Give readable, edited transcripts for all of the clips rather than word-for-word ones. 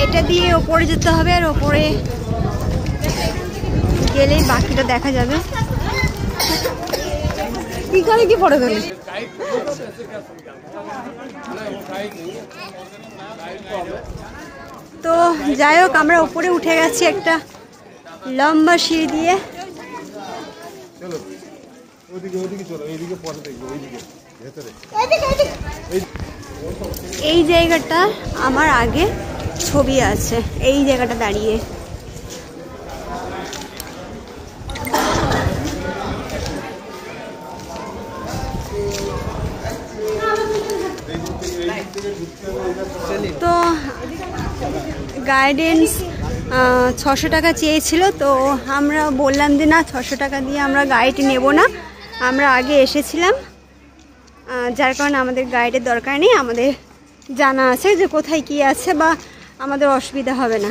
এটা দিয়ে ওপরে যেতে হবে, আর ওপরে গেলেই বাকিটা দেখা যাবে। কি করে কি পড়ে গেল? তো যাই হোক, আমরা উপরে উঠে গেছি একটা লম্বা সিঁড়ি দিয়ে। এই জায়গাটা আমার আগে ছবি আছে, এই জায়গাটা দাঁড়িয়ে। তো গাইডেন্স 600 টাকা চেয়েছিল, তো আমরা বললাম যে না, 600 টাকা দিয়ে আমরা গাইড নেব না, আমরা আগে এসেছিলাম, যার কারণে আমাদের গাইডের দরকার নেই, আমাদের জানা আছে যে কোথায় কি আছে বা আমাদের অসুবিধা হবে না।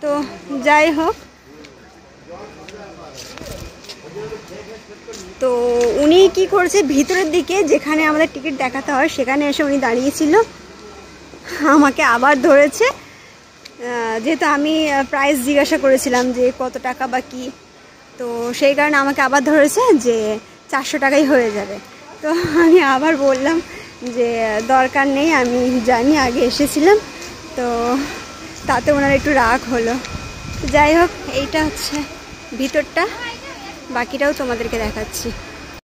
তো যাই হোক, তো উনি কি করছে, ভিতরের দিকে যেখানে আমাদের টিকিট দেখাতে হয় সেখানে এসে উনি দাঁড়িয়েছিল, আমাকে আবার ধরেছে, যেহেতু আমি প্রাইস জিজ্ঞাসা করেছিলাম যে কত টাকা বা কি, তো সেই কারণে আমাকে আবার ধরেছে যে 400 টাকাই হয়ে যাবে। তো আমি আবার বললাম যে দরকার নেই, আমি জানি, আগে এসেছিলাম। তো তাতে ওনার একটু রাগ হলো। যাই হোক, এইটা হচ্ছে ভিতরটা, বাকিটাও তোমাদেরকে দেখাচ্ছি।